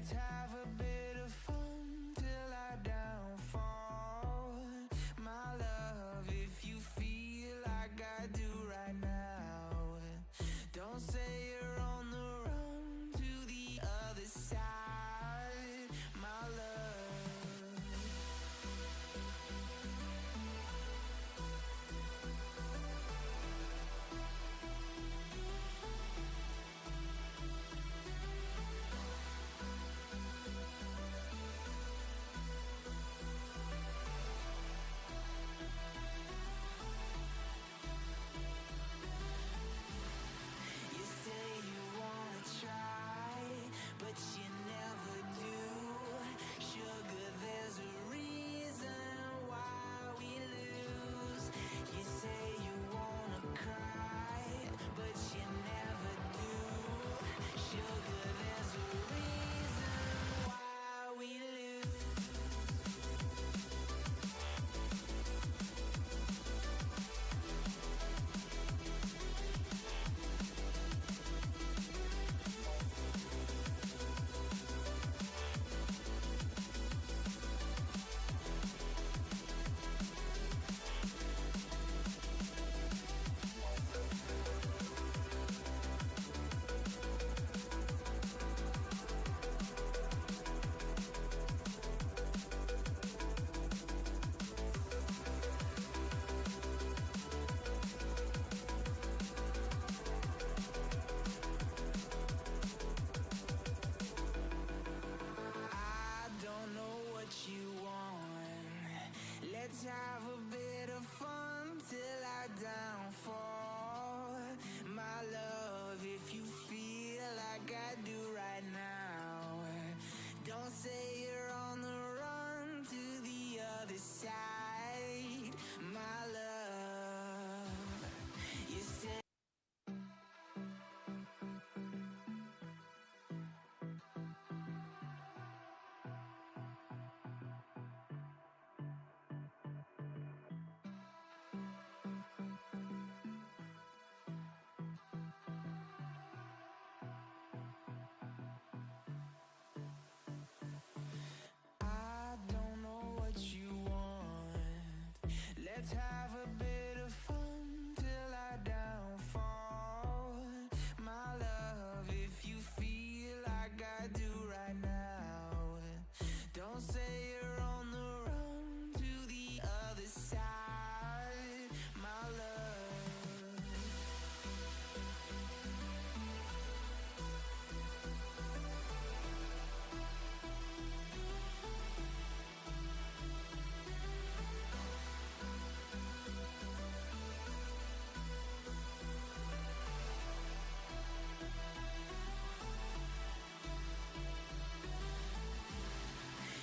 Let's have a bit of fun till I downfall. My love, if you feel like I do right now, don't say you're on the run to the other side, my love. You say you wanna try, but you never do. Sugar, there's a reason why we lose. You say you wanna cry, but you never do. Sugar, there's a reason why we lose. I don't know what you want. Let's have a bit of fun till I downfall. My love, if you feel like I do right now, don't say you're on the run to the other side, my love. You say I don't know what you want. Let's have a bit of fun till I downfall. My love, if you feel like I do right now, don't say you're on the run to the other side, my love.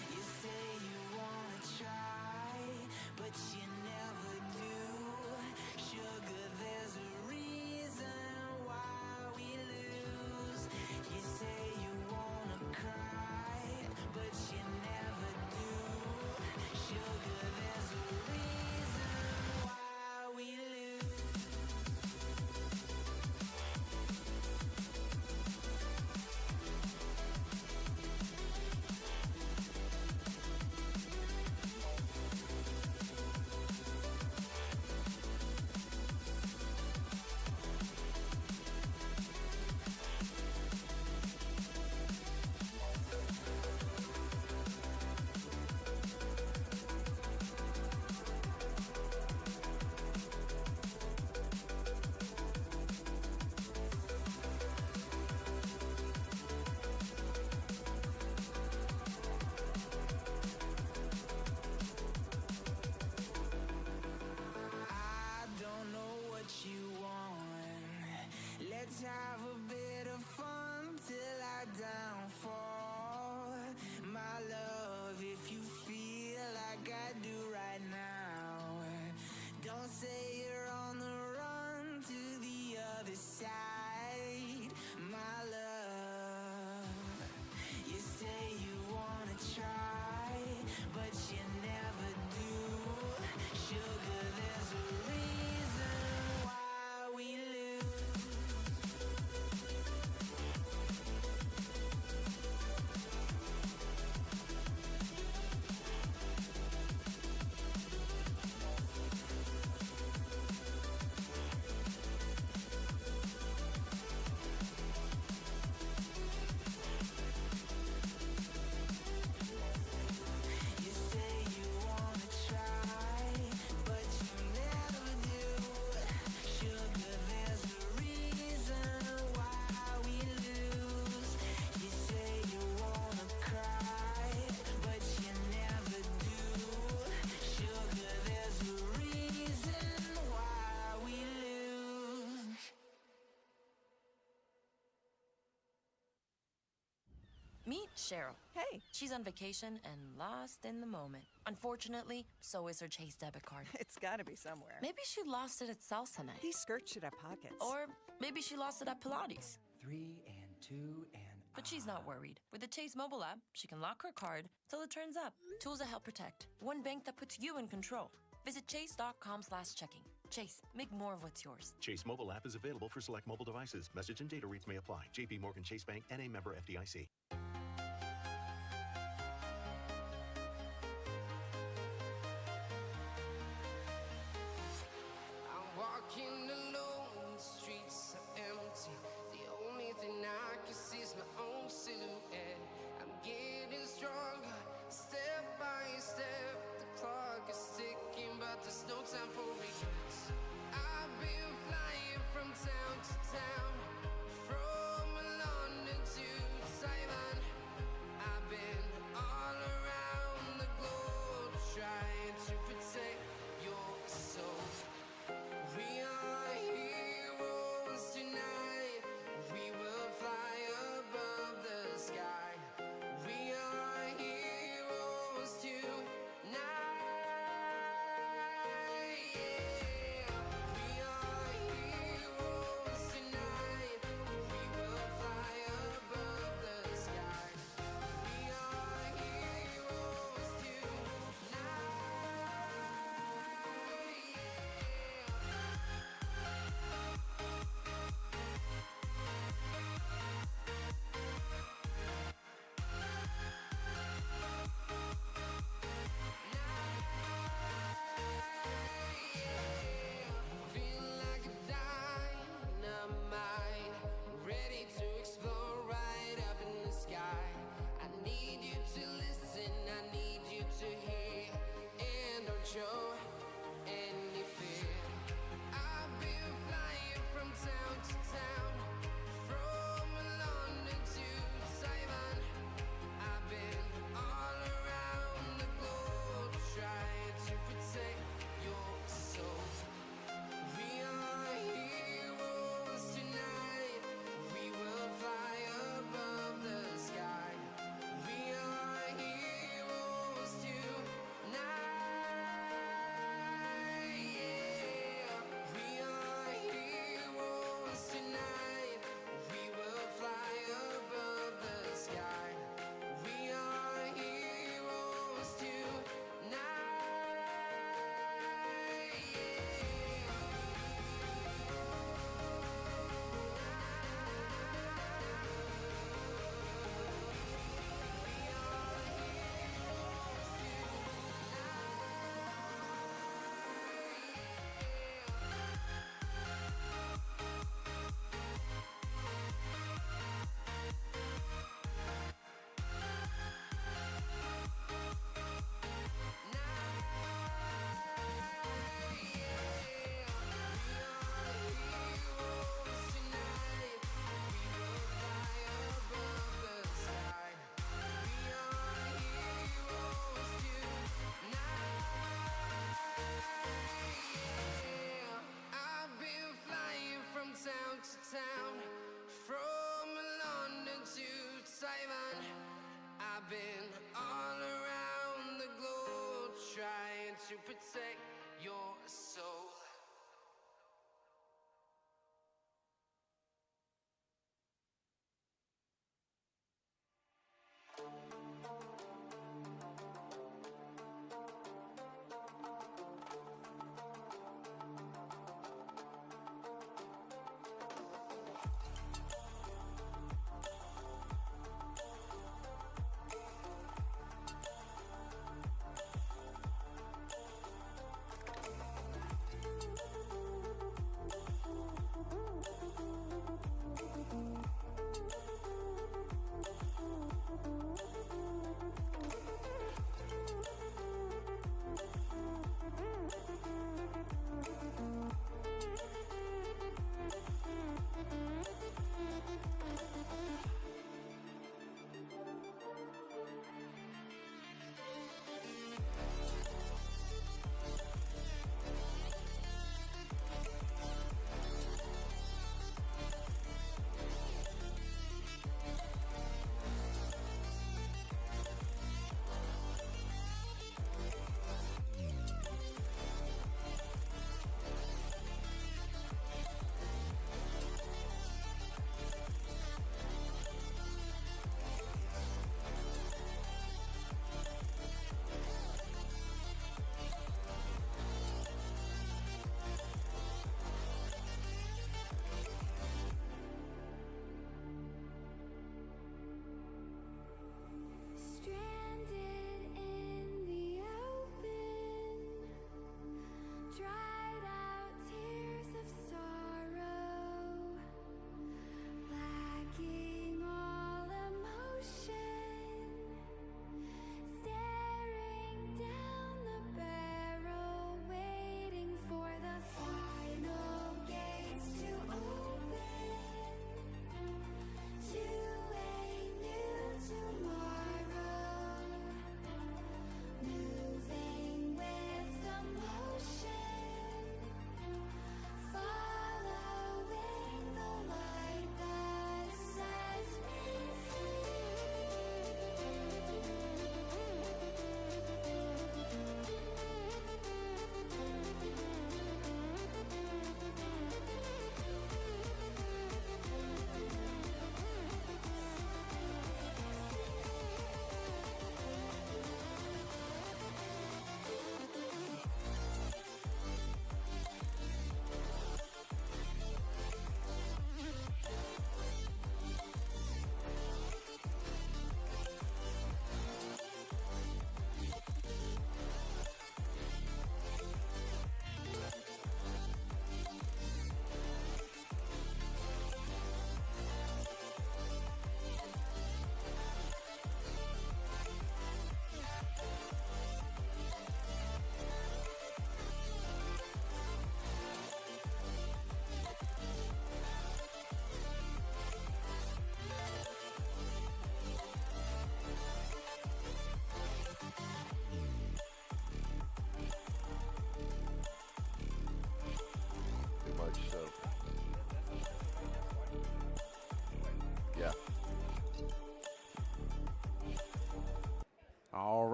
You say you wanna try, but you never do. Sugar, there's a reason why we lose. You say you wanna cry, but you never do. Sugar, there's a reason why we lose. I don't know what you want. Let's have a bit of fun till I downfall. My love, if you feel like I do right now, don't say you're on the run to the other side, my love. You say you wanna try, but you never do. Sugar, there's a reason why we lose. Cheryl. Hey. She's on vacation and lost in the moment. Unfortunately, so is her Chase debit card. It's gotta be somewhere. Maybe she lost it at salsa night. These skirts should have pockets. Or maybe she lost it at Pilates. 3 and 2 and... But she's not worried. With the Chase mobile app, she can lock her card till it turns up. Tools that help protect. One bank that puts you in control. Visit chase.com/checking. Chase, make more of what's yours. Chase mobile app is available for select mobile devices. Message and data rates may apply. JP Morgan Chase Bank, N.A. member FDIC. I'm walking alone, the streets are empty. The only thing I can see is my own silhouette. I'm getting stronger, step by step. The clock is ticking, but there's no time for regrets. I've been flying from town to town, from London to Taiwan. I've been all around the globe, trying to protect your soul. We are heroes tonight. We will fly above the sky. We are heroes tonight. Yeah. We are heroes tonight. We will fly above the sky. We are heroes tonight. Feel like a dynamite, ready to explode right up in the sky. I need you to listen, I need you to hear, and don't show any fear. I've been flying from town to town, from London to Taiwan. I've been all around the globe, trying to protect your soul. We are heroes tonight. We will fly above the sky. We are heroes tonight. Yeah. We are heroes tonight. We will fly above the sky. We are heroes I've been flying from town to town, from London to Taiwan. I've been all around the globe, trying to protect your soul.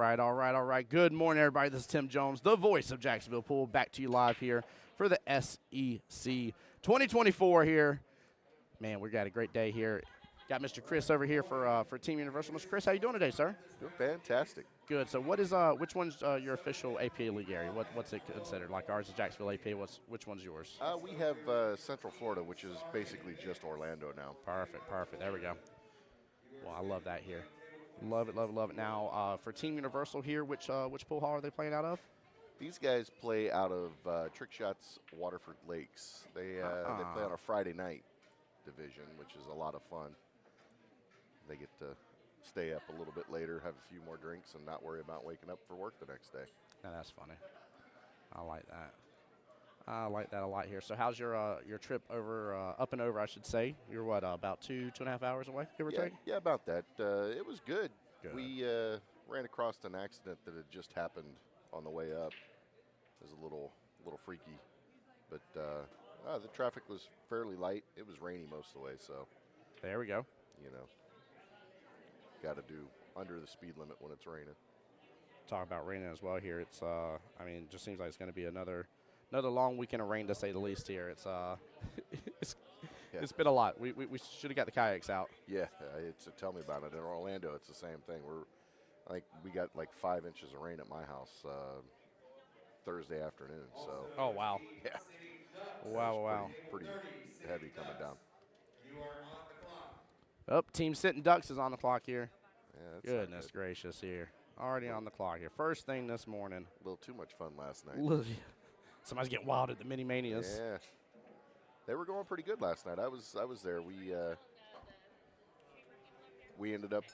right, all right, all right. Good morning, everybody. This is Tim Jones, the voice of Jacksonville Pool, back to you live here for the SEC 2024 here. Man, we got a great day here. Got Mr. Chris over here for Team Universal. Mr. Chris, how you doing today, sir? Doing fantastic. Good. So which one's your official APA league area? What's it considered? Like ours is Jacksonville APA. Which one's yours? We have Central Florida, which is basically just Orlando now. Perfect. There we go. Well, I love that here. Love it. Now, for Team Universal here, which pool hall are they playing out of? These guys play out of Trick Shots Waterford Lakes. They play on a Friday night division, which is a lot of fun. They get to stay up a little bit later, have a few more drinks, and not worry about waking up for work the next day. Now, that's funny. I like that. I like that a lot here. So how's your trip over, up and over, I should say? You're what, about 2.5 hours away, give or take? Yeah, about that. It was good. Good. We ran across an accident that had just happened on the way up. It was a little freaky, but the traffic was fairly light. It was rainy most of the way, so. There we go. You know, got to do under the speed limit when it's raining. Talk about raining as well here. It's I mean, it just seems like it's going to be another long weekend of rain, to say the least. Here, it's it's been a lot. We should have got the kayaks out. Yeah, tell me about it. In Orlando, it's the same thing. I think we got like 5 inches of rain at my house Thursday afternoon. So. Oh wow. Yeah. Wow. Pretty heavy coming down. Team Sitting Ducks is on the clock here. Yeah, that's Goodness gracious here. Already on the clock here. First thing this morning. A little too much fun last night. Somebody's getting wild at the Mini Manias. Yeah. They were going pretty good last night. I was there. We ended up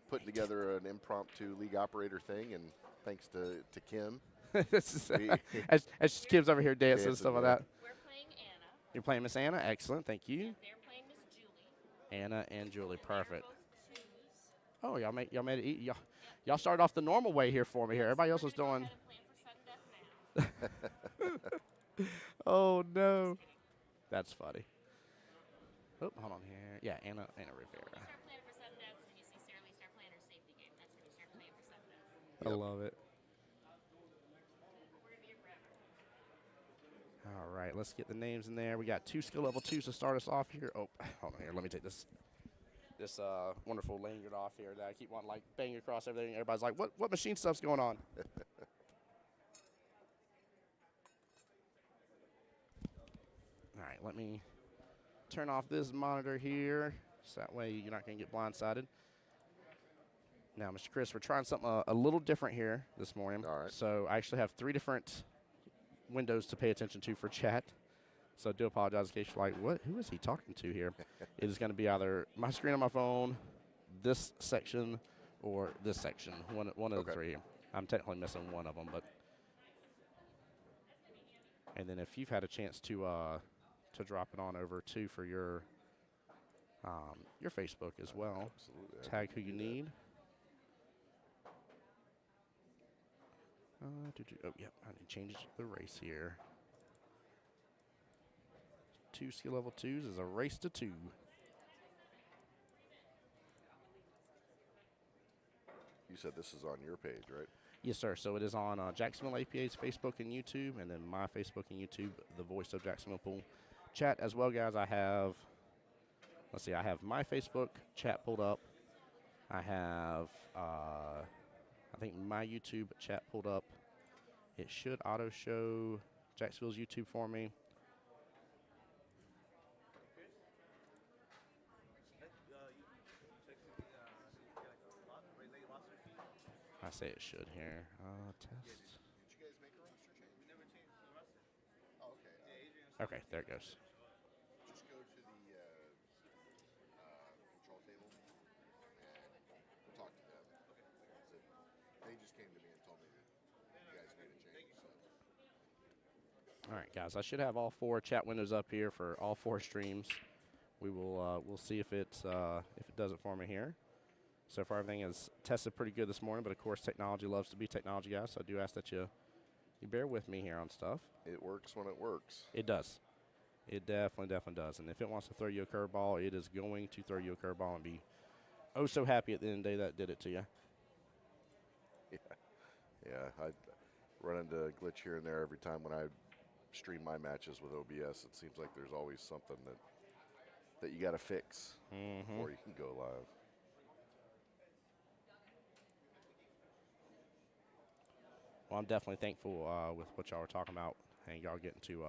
putting together an impromptu league operator thing, and thanks to Kim. as Kim's over here dancing and stuff like that. We're playing Anna. You're playing Miss Anna? Excellent, thank you. And they're playing Miss Julie. Anna and Julie, perfect. They're both twos. Oh, y'all made it easy. Y'all started off the normal way here for me here. Everybody else was doing. We're gonna go ahead and plan for sudden death now. Oh no, that's funny. Oh, hold on here. Yeah, Anna Rivera. Start planning for sudden death, and you see Sarah Lee start playing her safety game. That's when you start playing for sudden death. I love it. We're gonna be here forever. All right, let's get the names in there. We got 2 skill level 2s to start us off here. Oh, hold on here. Let me take this wonderful lanyard off here that I keep wanting like bang across everything. Everybody's like, what machine stuff's going on? All right, let me turn off this monitor here, so that way you're not going to get blindsided. Now, Mr. Chris, we're trying something a little different here this morning. All right. So I actually have 3 different windows to pay attention to for chat. So I do apologize in case you're like, who is he talking to here? It is going to be either my screen on my phone, this section, or this section. One of the 3. I'm technically missing one of them, but. And then if you've had a chance to drop it on over too for your Facebook as well. Absolutely. Tag who you need. Oh, yep. I need to change the race here. 2 skill level 2s is a race to 2. You said this is on your page, right? Yes, sir. So it is on Jacksonville APA's Facebook and YouTube, and then my Facebook and YouTube, the voice of Jacksonville Pool. Chat as well, guys. I have my Facebook chat pulled up. I have, I think my YouTube chat pulled up. It should auto show Jacksonville's YouTube for me. I say it should here. Test. Did you guys make a roster change? We never changed the roster. Oh, okay. Okay, there it goes. Just go to the control table and talk to them. Okay. They just came to me and told me that you guys made a change. So. All right, guys. I should have all 4 chat windows up here for all 4 streams. We will we'll see if it does it for me here. So far, everything is tested pretty good this morning, but of course, technology loves to be technology, guys. So I do ask that you bear with me here on stuff. It works when it works. It does. It definitely does. And if it wants to throw you a curveball, it is going to throw you a curveball and be oh so happy at the end of the day that did it to you. Yeah. Yeah, I run into a glitch here and there every time when I stream my matches with OBS. It seems like there's always something that you got to fix before you can go live. Well, I'm definitely thankful with what y'all were talking about, and y'all getting to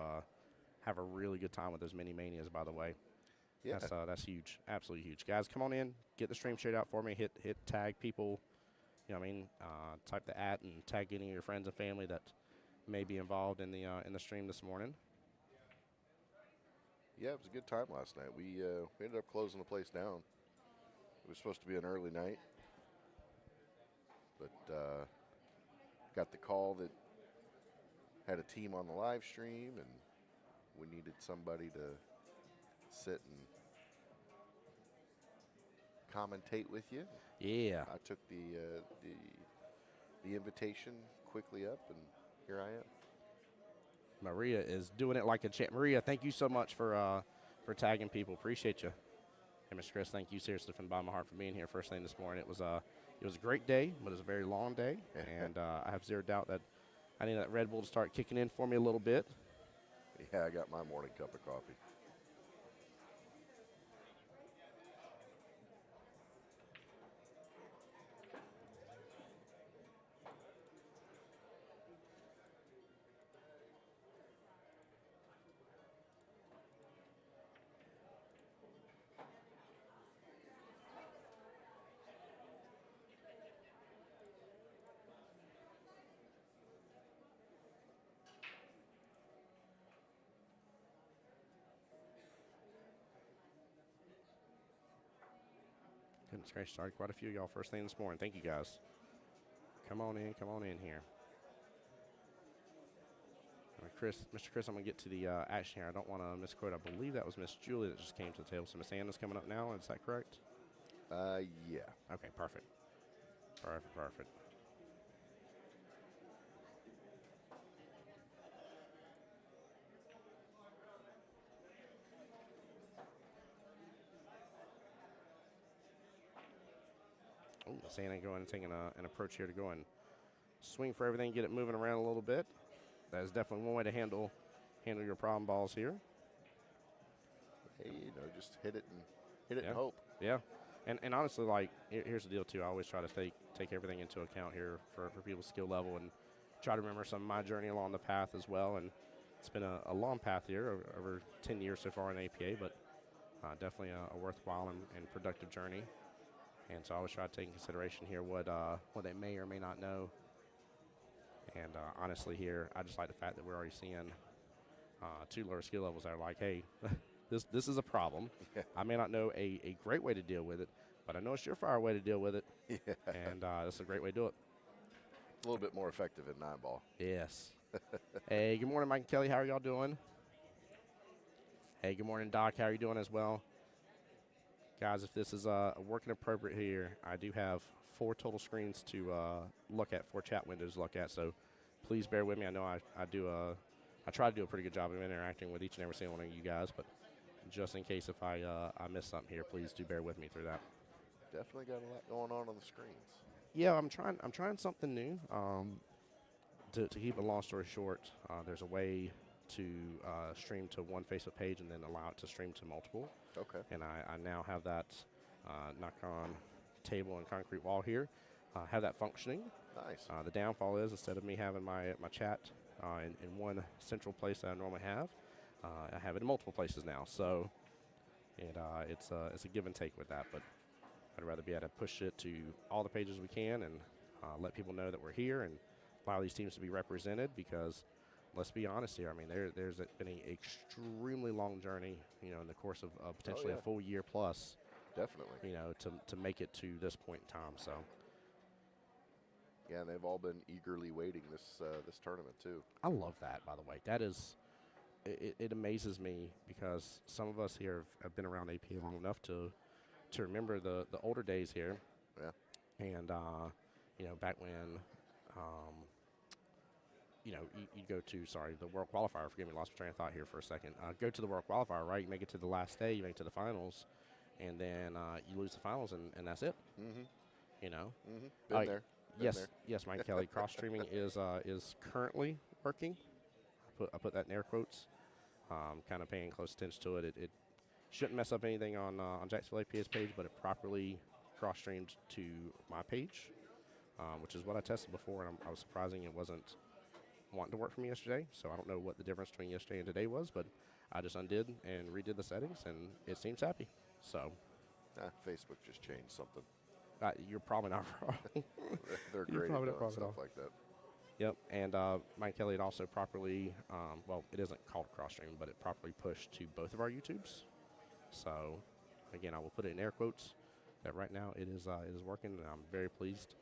have a really good time with those mini manias. By the way, Yeah. that's huge, absolutely huge. Guys, come on in, get the stream shared out for me. Hit tag people. You know what I mean? Type the @ and tag any of your friends and family that may be involved in the stream this morning. Yeah, it was a good time last night. We ended up closing the place down. It was supposed to be an early night, but got the call that had a team on the live stream, and we needed somebody to sit and commentate with you. Yeah. I took the invitation quickly up, and here I am. Maria is doing it like a champ. Maria, thank you so much for tagging people. Appreciate you. And Mr. Chris, thank you seriously from the bottom of my heart for being here first thing this morning. It was a great day, but it was a very long day, and I have zero doubt that I need that Red Bull to start kicking in for me a little bit. Yeah, I got my morning cup of coffee. Goodness gracious, sorry, quite a few of y'all first thing this morning. Thank you, guys. Come on in here. Mr. Chris, I'm going to get to the action here. I don't want to misquote. I believe that was Miss Julie that just came to the table. So Miss Anna's coming up now. Is that correct? Yeah. Okay, perfect. Perfect. Oh, Miss Anna going and taking an approach here to go and swing for everything, get it moving around a little bit. That is definitely one way to handle your problem balls here. Hey, just hit it and hope. Yeah. And honestly, like, here's the deal, too. I always try to take everything into account here for people's skill level and try to remember some of my journey along the path as well. And it's been a long path here, over 10 years so far in APA, but definitely a worthwhile and productive journey. And so I always try to take in consideration here what they may or may not know. And honestly here, I just like the fact that we're already seeing two lower skill levels that are like, hey, this is a problem. Yeah. I may not know a great way to deal with it, but I know a surefire way to deal with it. Yeah. And this is a great way to do it. A little bit more effective in 9-ball. Yes. Hey, good morning, Mike and Kelly. How are y'all doing? Hey, good morning, Doc. How are you doing as well? Guys, if this is working appropriate here, I do have 4 total screens to look at, 4 chat windows to look at, so please bear with me. I know I try to do a pretty good job of interacting with each and every single one of you guys, but just in case if I miss something here, please do bear with me through that. Definitely got a lot going on the screens. Yeah, I'm trying something new. To keep a long story short, there's a way to stream to one Facebook page and then allow it to stream to multiple. Okay. And I now have that knock-on table and concrete wall here. Have that functioning. Nice. The downfall is instead of me having my chat in one central place that I normally have, I have it in multiple places now. So it's a give and take with that. But I'd rather be able to push it to all the pages we can and let people know that we're here and allow these teams to be represented because let's be honest here. I mean, there's been an extremely long journey, in the course of potentially a full year plus. Definitely. To make it to this point in time. So. Yeah, and they've all been eagerly waiting this tournament too. I love that, by the way. That is, it amazes me because some of us here have been around APA long enough to remember the older days here. Yeah. And back when. You'd go to, the World Qualifier. Forgive me, lost my train of thought here for a second. Go to the World Qualifier, right? You make it to the last day, you make it to the finals, and then you lose the finals, and that's it. Mm-hmm. You know? Mm-hmm. Been there. Been Yes, there. yes, Mike Kelly. Cross streaming is currently working. I put that in air quotes. Kind of paying close attention to it. It shouldn't mess up anything on Jacksonville APA's page, but it properly cross streamed to my page, which is what I tested before, and I was surprising it wasn't wanting to work for me yesterday. So I don't know what the difference between yesterday and today was, but I just undid and redid the settings, and it seems happy. So Facebook just changed something. you're probably not wrong. They're You're great at probably doing not wrong at stuff all. like that. Yep, and Mike Kelly had also properly, well, it isn't called cross stream, but it properly pushed to both of our YouTubes. So, again, I will put it in air quotes that right now it is working, and I'm very pleased.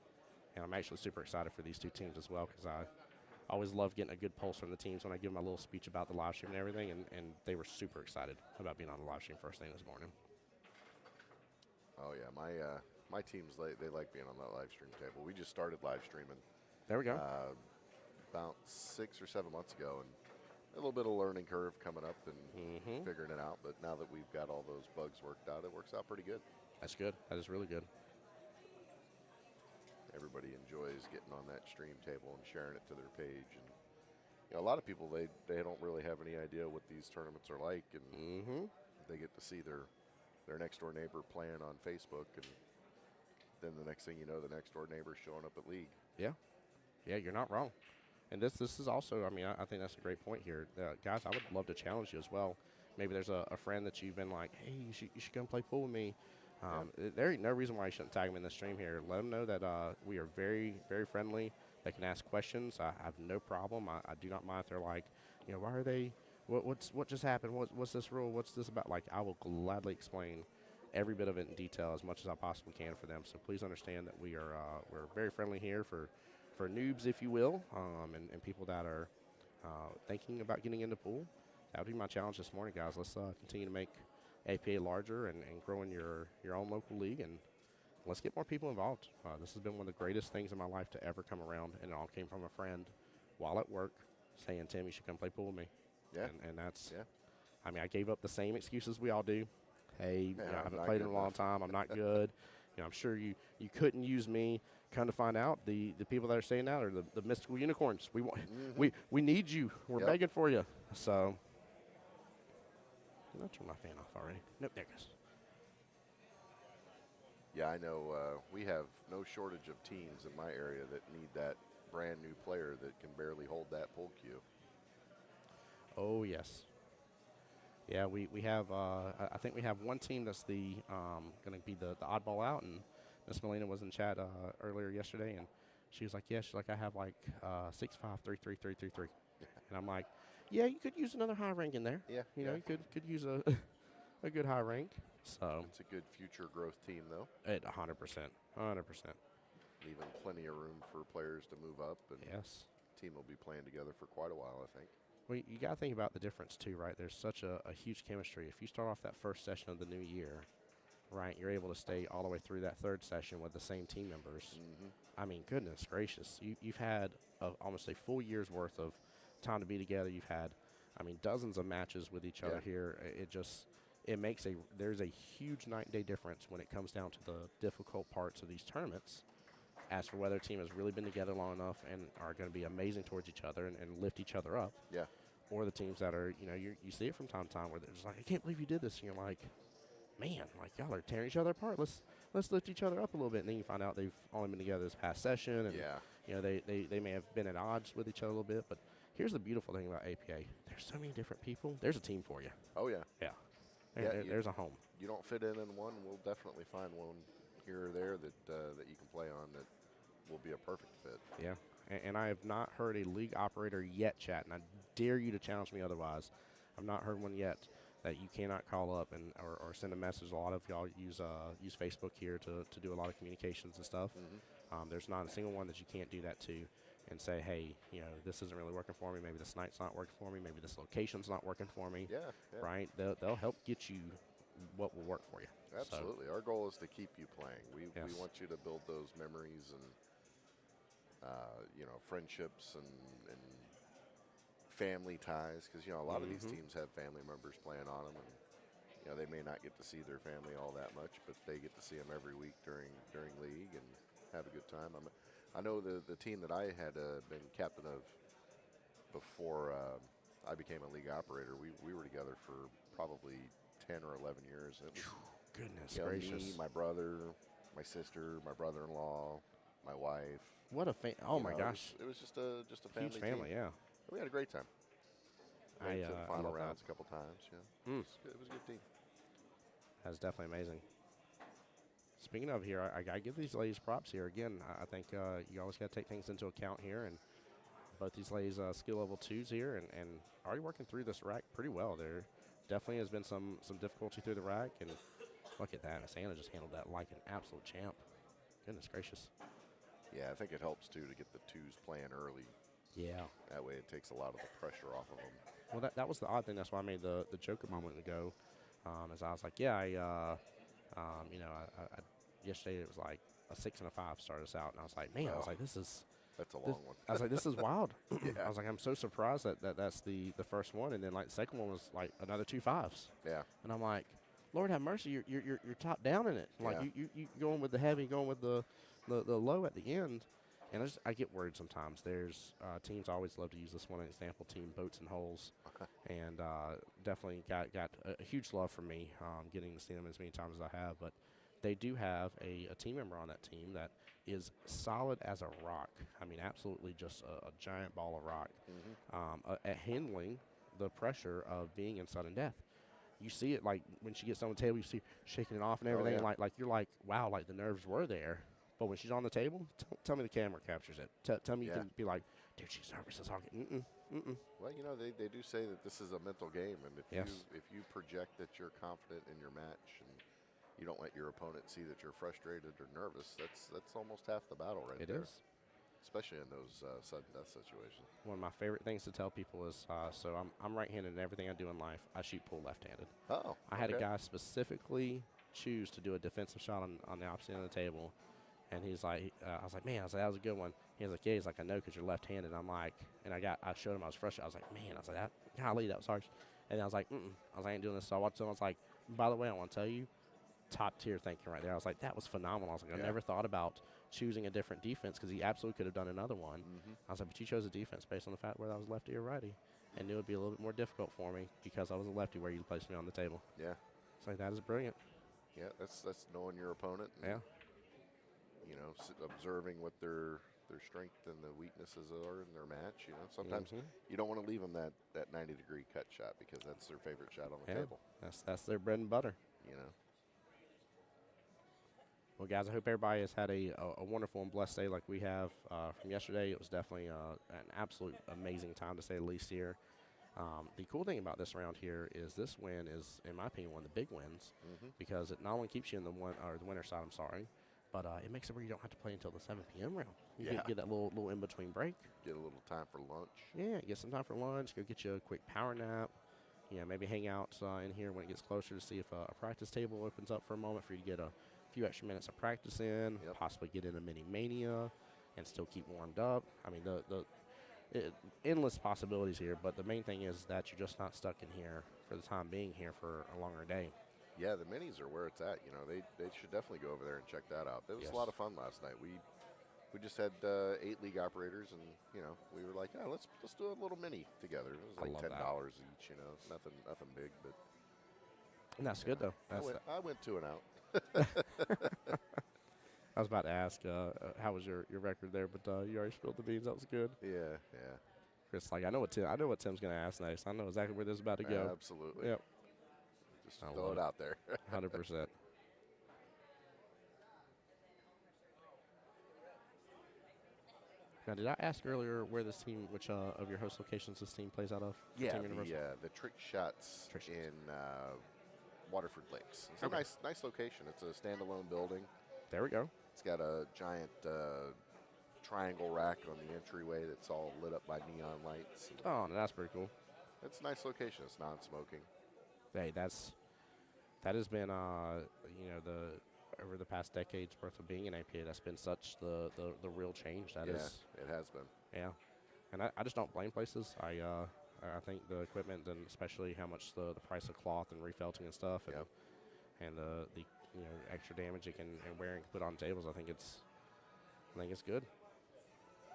And I'm actually super excited for these two teams as well, because I always love getting a good pulse from the teams when I give them a little speech about the live stream and everything, and they were super excited about being on the live stream first thing this morning. Oh yeah, my teams they like being on that live stream table. We just started live streaming There we go. about 6 or 7 months ago, and a little bit of learning curve coming up and figuring it out. But now that we've got all those bugs worked out, it works out pretty good. That's good. That is really good. Everybody enjoys getting on that stream table and sharing it to their page. And you know, a lot of people they don't really have any idea what these tournaments are like, and they get to see their next door neighbor playing on Facebook, and then the next thing you know, the next door neighbor's showing up at league. Yeah, you're not wrong. And this is also, I mean, I think that's a great point here. Guys, I would love to challenge you as well. Maybe there's a friend that you've been like, hey, you should come play pool with me. There ain't no reason why you shouldn't tag them in the stream here. Let them know that we are very, very friendly. They can ask questions. I have no problem. I do not mind if they're like, you know, why are they, what just happened? What's this rule? What's this about? Like, I will gladly explain every bit of it in detail as much as I possibly can for them. So please understand that we're very friendly here for noobs, if you will, and people that are thinking about getting into pool. That would be my challenge this morning, guys. Let's continue to make APA larger and grow in your own local league, and let's get more people involved. This has been one of the greatest things in my life to ever come around, and it all came from a friend while at work saying, Tim, you should come play pool with me. Yeah. And that's, I mean, I gave up the same excuses we all do. Hey, Yeah, you know, I I'm haven't not played in good a long enough. time. I'm not good. You know, I'm sure you couldn't use me. Come to find out, the people that are saying that are the mystical unicorns. We want, we need you. We're Yep. begging for you. So, I'll turn my fan off already. Nope, there it goes. Yeah, I know we have no shortage of teams in my area that need that brand new player that can barely hold that pull cue. Oh, yes. Yeah, we have, I think we have one team that's the going to be the oddball out, and Miss Melina was in chat earlier yesterday, and she was like, yeah, she's like, I have like 6'5", 3'3", 3'3". And I'm like, yeah, you could use another high rank in there. Yeah, You know, yeah. you could use a a good high rank. So, It's a good future growth team, though, at 100%. 100%. leaving plenty of room for players to move up, and Yes. the team will be playing together for quite a while, I think. Well, you got to think about the difference, too, right? There's such a huge chemistry. If you start off that first session of the new year, right, you're able to stay all the way through that third session with the same team members. I mean, goodness gracious. You've had almost a full year's worth of time to be together. You've had, I mean, dozens of matches with each other here. It makes there's a huge night and day difference when it comes down to the difficult parts of these tournaments. As for whether a team has really been together long enough and are going to be amazing towards each other and lift each other up, Yeah. or the teams that are, you know, you see it from time to time where they're just like, I can't believe you did this, and you're like, man, like y'all are tearing each other apart. Let's lift each other up a little bit, and then you find out they've only been together this past session, and Yeah. you know they may have been at odds with each other a little bit. But here's the beautiful thing about APA: there's so many different people. There's a team for you. Oh, yeah. Yeah, Yeah, there's a home. You don't fit in one, we'll definitely find one here or there that you can play on that will be a perfect fit. Yeah, and I have not heard a league operator yet, chat, and I dare you to challenge me otherwise. I've not heard one yet that you cannot call up and or send a message. A lot of y'all use Facebook here to do a lot of communications and stuff. There's not a single one that you can't do that to and say, hey, you know, this isn't really working for me. Maybe this night's not working for me. Maybe this location's not working for me. Yeah, yeah. Right? They'll help get you what will work for you. Absolutely. Our goal is to keep you playing. We Yes. want you to build those memories and you know, friendships and family ties, because you know a lot of these teams have family members playing on them, and you know they may not get to see their family all that much, but they get to see them every week during league and have a good time. I know the team that I had been captain of before I became a league operator. We were together for probably 10 or 11 years. And it was, Goodness you know, gracious. me, my brother, my sister, my brother-in-law, my wife. What a oh You my know, gosh. It was just a family Huge family, team. yeah. We had a great time. Made it to the I final love rounds that. a couple times. Yeah, Mm. it was a good team. That's definitely amazing. Speaking of here, I give these ladies props here. Again, I think you always got to take things into account here. And both these ladies skill level 2s here and already working through this rack pretty well. There definitely has been some difficulty through the rack. And look at that. Miss Anna just handled that like an absolute champ. Goodness gracious. Yeah, I think it helps, too, to get the 2s playing early. Yeah. That way it takes a lot of the pressure off of them. Well, that was the odd thing. That's why I made the joke a moment ago. As I was like, yeah, you know, I yesterday it was like a 6 and a 5 started us out. And I was like, man, I was like, this is. That's a long one. I was like, this is wild. Yeah. I was like, I'm so surprised that's the first one. And then, like, the second one was, like, another 2 5s. Yeah. And I'm like, Lord have mercy, you're top down in it. Like, Yeah. you going with the heavy, going with the low at the end. And I get worried sometimes. There's teams always love to use this one as an example, team Boats and Holes. And definitely got a huge love for me getting to see them as many times as I have. But they do have a team member on that team that is solid as a rock. I mean, absolutely just a giant ball of rock at handling the pressure of being in sudden death. You see it, like, when she gets on the table, you see her shaking it off and everything. yeah. Like you're like, wow, like the nerves were there. But when she's on the table, tell me the camera captures it. Tell me you can be like, dude, she's nervous as all get. Well, you know, they do say that this is a mental game, and if you project that you're confident in your match and you don't let your opponent see that you're frustrated or nervous, that's almost half the battle right there. It is. Especially in those sudden death situations. One of my favorite things to tell people is, so I'm right-handed in everything I do in life. I shoot pool left-handed. Oh, I had a guy specifically choose to do a defensive shot on the opposite end of the table. And he's like, I was like, man, that was a good one. He was like, yeah, he's like, I know because you're left-handed. I'm like, and I showed him I was frustrated. I was like, man, I was like, golly, that was harsh. And I was like, I was like, I ain't doing this. So I watched him. I was like, by the way, I want to tell you, top tier thinking right there. I was like, that was phenomenal. I was like, I never thought about choosing a different defense because he absolutely could have done another one. I was like, but you chose a defense based on the fact whether I was lefty or righty. And it would be a little bit more difficult for me because I was a lefty where you placed me on the table. Yeah. It's like, that is brilliant. Yeah, that's knowing your opponent. And, you know, observing what their strength and the weaknesses are in their match. You know, sometimes you don't want to leave them that 90-degree cut shot because that's their favorite shot on the table. That's their bread and butter. You know. Well, guys, I hope everybody has had a wonderful and blessed day like we have from yesterday. It was definitely an absolute amazing time, to say the least, here. The cool thing about this round here is this win is, in my opinion, one of the big wins because it not only keeps you in the winner side, but it makes it where you don't have to play until the 7 p.m. round. You get that little in-between break. Get a little time for lunch. Yeah, get some time for lunch. Go get you a quick power nap. You know, maybe hang out in here when it gets closer to see if a practice table opens up for a moment for you to get a few extra minutes of practice in, possibly get in a mini mania and still keep warmed up. I mean, endless possibilities here, but the main thing is that you're just not stuck in here for the time being here for a longer day. Yeah, the minis are where it's at. You know, they should definitely go over there and check that out. It was a lot of fun last night. We just had 8 league operators, and you know, we were like, yeah, let's do a little mini together. It was like $10 each. You know, nothing big, but and that's good though. I went 2 and out. I was about to ask, how was your record there, but you already spilled the beans. That was good. Yeah. Chris, like I know what Tim's gonna ask next. I know exactly where this is about to go. Absolutely. Yep. Just throw it out there. 100%. Now, did I ask earlier where this team, which of your host locations this team plays out of? Yeah, the Trick Shots in Waterford Lakes. It's a nice location. It's a standalone building. There we go. It's got a giant triangle rack on the entryway that's all lit up by neon lights. Oh, that's pretty cool. It's a nice location. It's non-smoking. Hey, that has been over the past decade's worth of being an APA, that's been such the real change. It has been. Yeah, and I just don't blame places. I think the equipment and especially how much the price of cloth and refelting and stuff and the extra damage it can and wear and put on tables. I think it's good.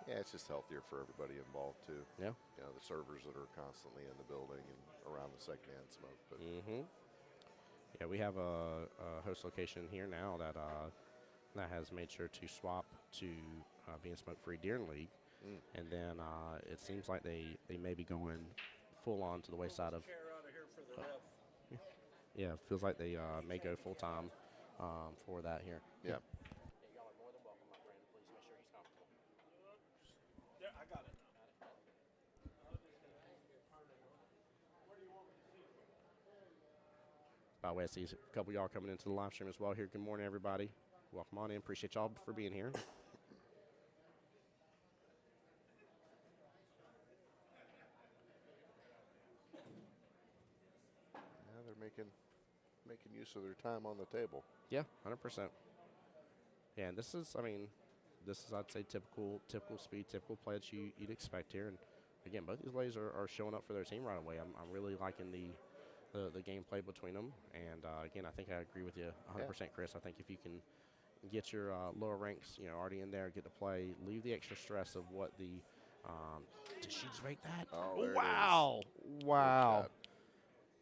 Yeah, it's just healthier for everybody involved too. Yeah. You know, the servers that are constantly in the building and around the secondhand smoke. But Yeah, we have a host location here now that that has made sure to swap to being smoke-free during league, and then it seems like they may be going full on to the wayside of. Yeah, it feels like they may go full time for that here. yeah. Y'all are more than welcome, my friend. Please make sure he's comfortable. Yeah, I got it. By the way, I see a couple of y'all coming into the live stream as well here. Good morning, everybody. Welcome on in. Appreciate y'all for being here. Yeah, they're making use of their time on the table. Yeah, 100%. Yeah, and this is, I mean, this is, I'd say, typical speed, typical play that you'd expect here. And again, both these ladies are showing up for their team right away. I'm really liking the gameplay between them. And again, I think I agree with you 100%, Chris. I think if you can get your lower ranks, already in there, get to play, leave the extra stress of what the did she just make that? Oh, there it wow, wow. God.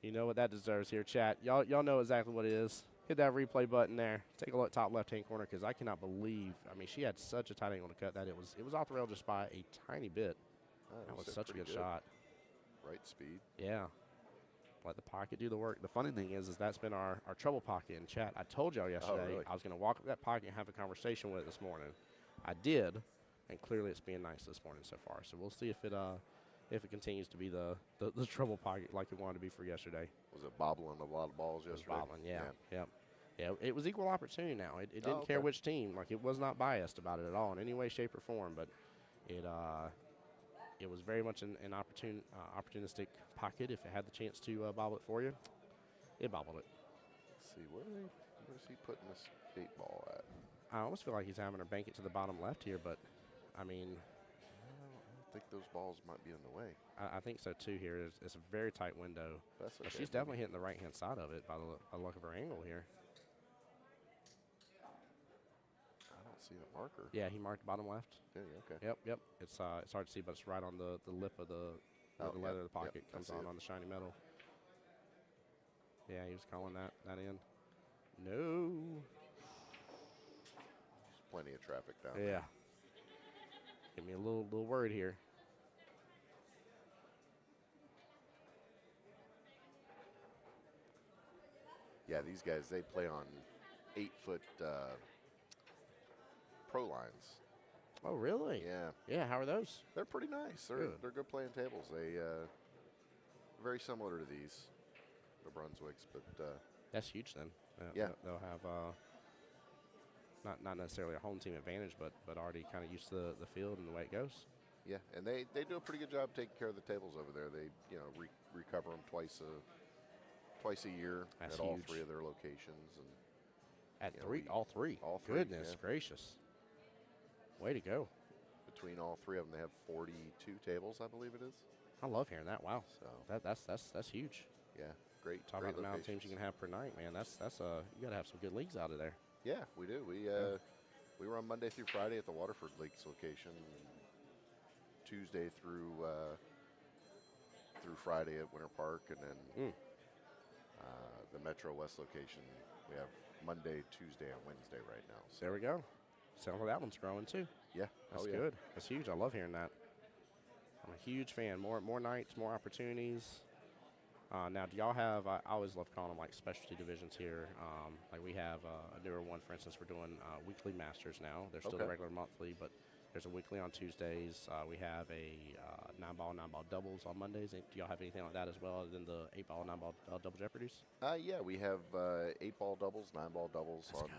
You know what that deserves here, chat. Y'all know exactly what it is. Hit that replay button there. Take a look top left-hand corner, because I cannot believe. I mean, she had such a tight angle to cut that it was off the rail just by a tiny bit. That was such a good shot. Right speed. Yeah. Let the pocket do the work. The funny thing is that's been our trouble pocket in chat. I told y'all yesterday really? I was going to walk up that pocket and have a conversation with it this morning. I did, and clearly it's being nice this morning so far. So we'll see if it continues to be the trouble pocket like it wanted to be for yesterday. Was it bobbling a lot of balls yesterday? Bobbling, yeah. It was equal opportunity now. It didn't care okay. which team. Like, it was not biased about it at all in any way, shape, or form. But it was very much an opportunistic pocket. If it had the chance to bobble it for you, it bobbled it. Let's see, where's he putting this 8-ball at? I almost feel like he's having her bank it to the bottom left here, but, I mean, I think those balls might be in the way. I think so too here. It's a very tight window. That's But okay. she's definitely hitting the right-hand side of it by the look of her angle here. I don't see a marker. Yeah, he marked bottom left. Yeah, okay. Yep. It's hard to see, but it's right on the lip of the leather of the pocket. I Comes see it. on the shiny metal. Yeah, he was calling that in. No. There's plenty of traffic down Yeah. Give me a little word here. Yeah, these guys, they play on 8-foot pro lines. Oh, really? Yeah. Yeah, how are those? They're pretty nice. They're good playing tables. They very similar to these, the Brunswicks, but That's huge then. Yeah. They'll have not necessarily a home team advantage, but already kind of used to the field and the way it goes. yeah, and they do a pretty good job taking care of the tables over there. They recover them twice a year That's at all huge. 3 of their locations, and At Yeah, three, all three. all three, Goodness yeah. gracious. Way to go. between all 3 of them, they have 42 tables, I believe it is. I love hearing that. Wow. So that's huge. yeah, great. Talk great about the amount of teams locations. you can have per night, man. That's you got to have some good leagues out of there. Yeah, we do. We run Monday through Friday at the Waterford Lakes location, and Tuesday through Friday at Winter Park, and then the Metro West location we have Monday, Tuesday, and Wednesday right now. So There we go. Sounds like that one's growing too. yeah, That's yeah. good. That's huge. I love hearing that. I'm a huge fan. More nights, more opportunities. Now, do y'all have? I always love calling them like specialty divisions here. Like we have a newer one, for instance. We're doing weekly masters now. They're still the Okay. regular monthly, but there's a weekly on Tuesdays. We have a 9-ball doubles on Mondays. Do y'all have anything like that as well, other than the 8-ball, 9-ball double jeopardies? Yeah, we have 8-ball doubles, 9-ball doubles Let's on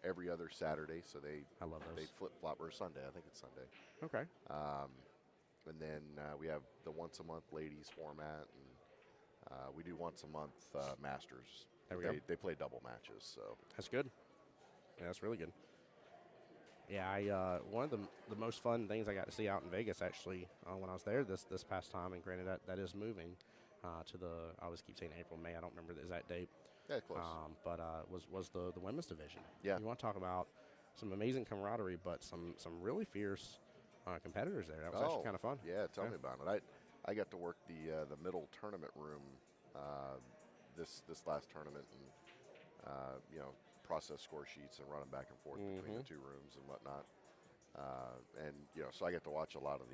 every other Saturday. So they I love those. flip flop, or Sunday. I think it's Sunday. Okay. And then we have the once a month ladies format, and we do once a month masters. There we go. They play double matches, so That's good. Yeah, that's really good. Yeah, one of the most fun things I got to see out in Vegas actually when I was there this past time, and granted that is moving to I always keep saying April, May. I don't remember the exact date. yeah, close. But was the women's division. Yeah. You want to talk about some amazing camaraderie, but some really fierce competitors there. That was actually kind of fun. Yeah, tell me about it. I got to work the middle tournament room this last tournament, and process score sheets and running back and forth between the two rooms and whatnot. And so I get to watch a lot of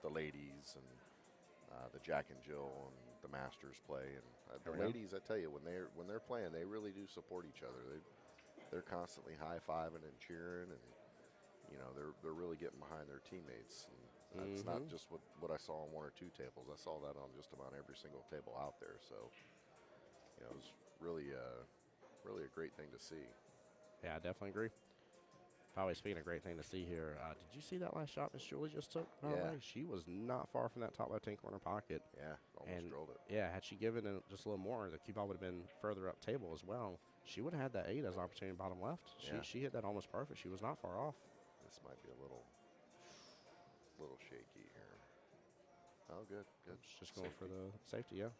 the ladies and the Jack and Jill and the Masters play. And the ladies, I tell you, when they're playing, they really do support each other. They're constantly high-fiving and cheering, and they're really getting behind their teammates. And it's not just what I saw on one or two tables. I saw that on just about every single table out there. So it was really a great thing to see. Yeah, I definitely agree. Probably speaking of great thing to see here, did you see that last shot Miss Julie just took? Yeah. She was not far from that top left-hand corner pocket. Yeah, almost drilled it. Yeah, had she given it just a little more, the cue ball would have been further up table as well. She would have had that 8 as opportunity bottom left. She hit that almost perfect. She was not far off. This might be a little shaky here. Oh, good. Just going for the safety, yeah.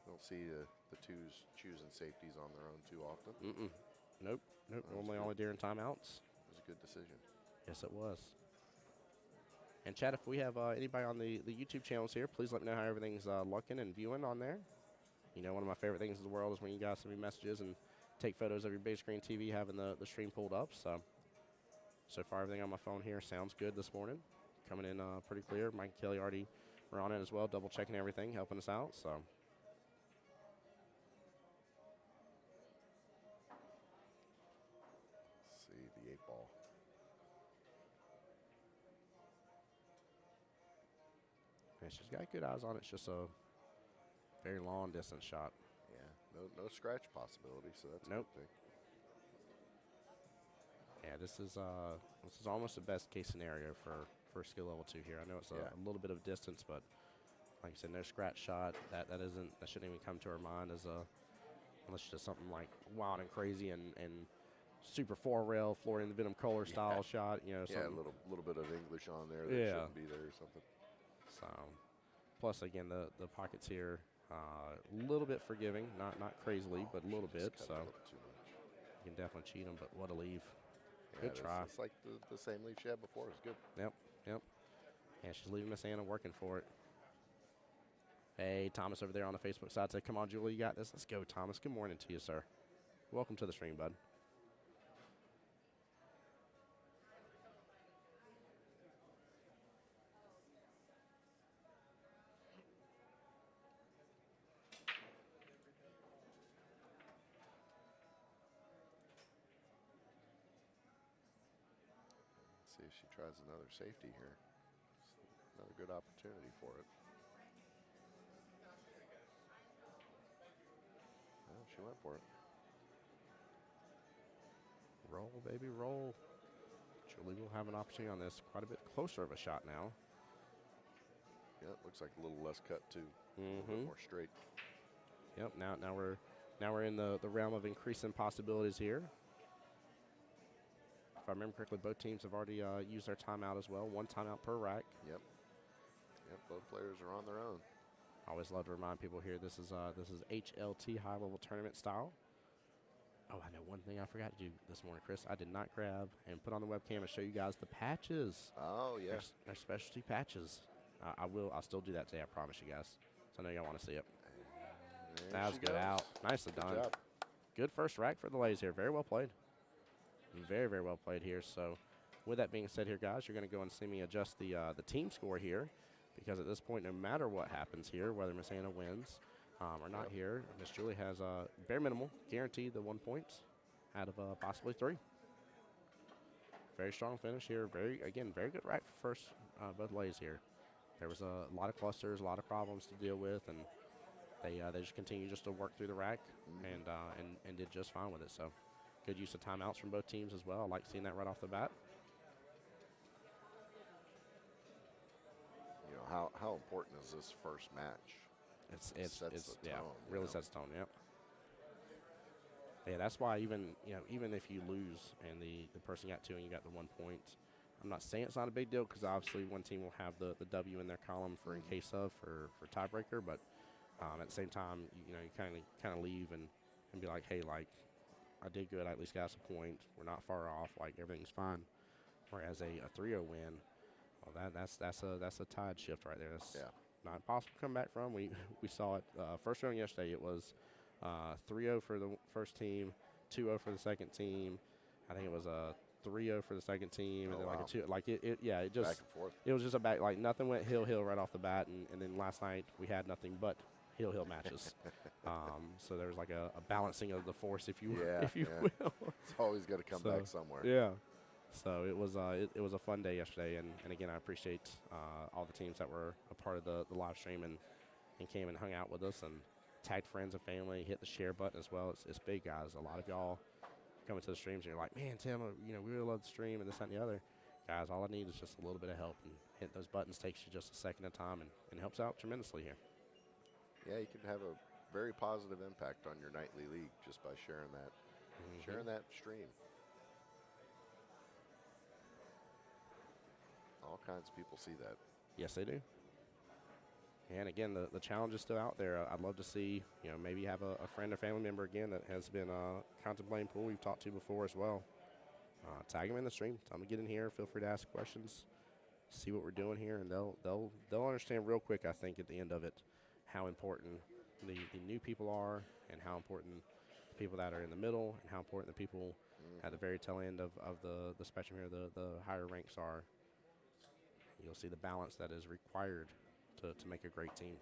Don't see the twos choosing safeties on their own too often. Nope. Normally only during timeouts. It was a good decision. Yes, it was. And, Chad, if we have anybody on the YouTube channels here, please let me know how everything's looking and viewing on there. One of my favorite things in the world is when you guys send me messages and take photos of your big screen TV having the stream pulled up. So far, everything on my phone here sounds good this morning. Coming in pretty clear. Mike and Kelly already were on it as well, double-checking everything, helping us out. So. The 8 ball. And she's got good eyes on it. It's just a very long distance shot. Yeah, no scratch possibility, so that's a good thing. Yeah, this is almost the best case scenario for skill level 2 here. I know it's a little bit of distance, but like I said, no scratch shot. That shouldn't even come to our mind unless it's just something like wild and crazy and super 4-rail Florian the Venom Kohler style shot, Yeah, a little bit of English on there that shouldn't be there or something. So, plus again the pockets here a little bit forgiving, not crazily, but a little bit. So you can definitely cheat them, but what a leave! Yeah, good try. It's like the same leave she had before. It's good. Yep. And she's leaving Miss Anna working for it. Hey, Thomas over there on the Facebook side said, "Come on, Julie, you got this. Let's go, Thomas. Good morning to you, sir. Welcome to the stream, bud." See if she tries another safety here. Another good opportunity for it. Well, she went for it. Roll, baby, roll. Julie will have an opportunity on this. Quite a bit closer of a shot now. Yeah, it looks like a little less cut too. A little bit more straight. Yep. Now we're in the realm of increasing possibilities here. If I remember correctly, both teams have already used their timeout as well. 1 timeout per rack. Yep. Both players are on their own. I always love to remind people here this is HLT high level tournament style. Oh, I know one thing I forgot to do this morning, Chris. I did not grab and put on the webcam and show you guys the patches. Oh yeah. They're specialty patches. I'll still do that today. I promise you guys. So I know y'all want to see it. That was good out. Nicely done. Good job. Good first rack for the ladies here. Very well played. Very, very well played here. So with that being said here, guys, you're going to go and see me adjust the team score here, because at this point, no matter what happens here, whether Miss Anna wins or not here, Miss Julie has bare minimal, guaranteed the 1 point out of possibly 3. Very strong finish here. Very good rack for first both ladies here. There was a lot of clusters, a lot of problems to deal with, and they just continue just to work through the rack and did just fine with it. So good use of timeouts from both teams as well. I like seeing that right off the bat. How important is this first match? It's the tone, really sets the tone. Yep. Yeah, that's why even if you lose and the person got 2 and you got the 1 point, I'm not saying it's not a big deal, because obviously one team will have the W in their column for in case of for tiebreaker, but at the same time you kind of leave and be like, hey, like I did good, I at least got us a point. We're not far off, like everything's fine. Whereas a 3-0 win, well, that's a tide shift right there. That's Yeah. not impossible to come back from. We saw it first round yesterday. It was 3-0 for the first team, 2-0 for the second team. I think it was a 3-0 for the second team, and then like a 2. Like it just Back and forth. it was just like nothing went hill right off the bat, and then last night we had nothing but hill matches. So there was like a balancing of the force, if you will. It's always got to come back somewhere. Yeah. So it was a fun day yesterday, and again I appreciate all the teams that were a part of the live stream and came and hung out with us and tagged friends and family, hit the share button as well. It's big, guys. A lot of y'all coming to the streams and you're like, man, Tim, we really love the stream and this, that, and the other. Guys, all I need is just a little bit of help, and hit those buttons takes you just a second at a time and helps out tremendously here. Yeah, you can have a very positive impact on your nightly league just by sharing that, sharing that stream. All kinds of people see that. Yes, they do. And again, the challenge is still out there. I'd love to see, maybe have a friend or family member again that has been contemplating pool we've talked to before as well. Tag them in the stream. Tell them to get in here. Feel free to ask questions. See what we're doing here, and they'll understand real quick, I think, at the end of it, how important the new people are, and how important the people that are in the middle, and how important the people at the very tail end of the spectrum here, the higher ranks are. You'll see the balance that is required to make a great team.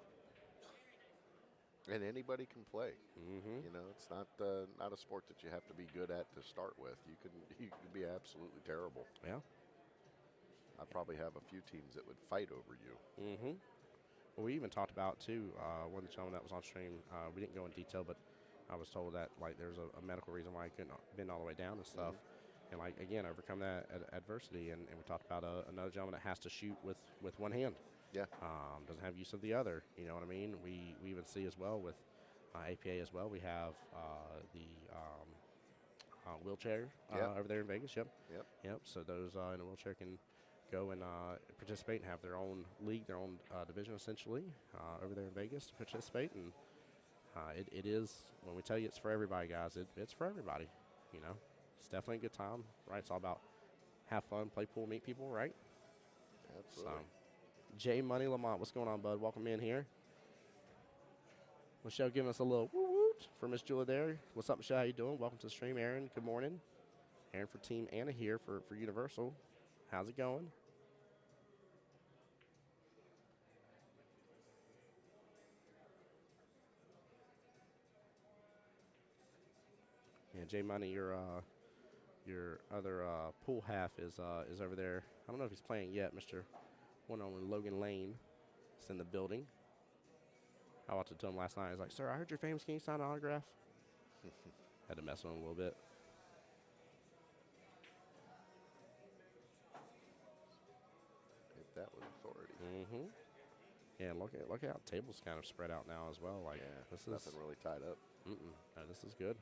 And anybody can play. It's not a sport that you have to be good at to start with. You can be absolutely terrible. Yeah. I probably have a few teams that would fight over you. Well, we even talked about too. One of the gentlemen that was on stream. We didn't go in detail, but I was told that like there's a medical reason why he couldn't bend all the way down and stuff. And like again, overcome that adversity. And we talked about another gentleman that has to shoot with one hand. Yeah. Doesn't have use of the other. You know what I mean? We even see as well with APA as well. We have the wheelchair over there in Vegas. Yep. So those in a wheelchair can go and participate and have their own league, their own division essentially over there in Vegas to participate. And it is, when we tell you it's for everybody, guys, it's for everybody. It's definitely a good time, right? It's all about have fun, play pool, meet people, right? Absolutely. So, J Money Lamont, what's going on, bud? Welcome in here. Michelle giving us a little woo-woot for Miss Julia there. What's up, Michelle? How you doing? Welcome to the stream. Aaron, good morning. Aaron for Team Anna here for Universal. How's it going? Yeah, J Money, your other pool half is over there. I don't know if he's playing yet, Mr. One on Logan Lane. It's in the building. I walked up to him last night. I was like, sir, I heard you're famous. Can you sign an autograph? Had to mess with him a little bit. Hit that with authority. Yeah, look at how the table's kind of spread out now as well. Like, this is nothing really tied up. No, this is good.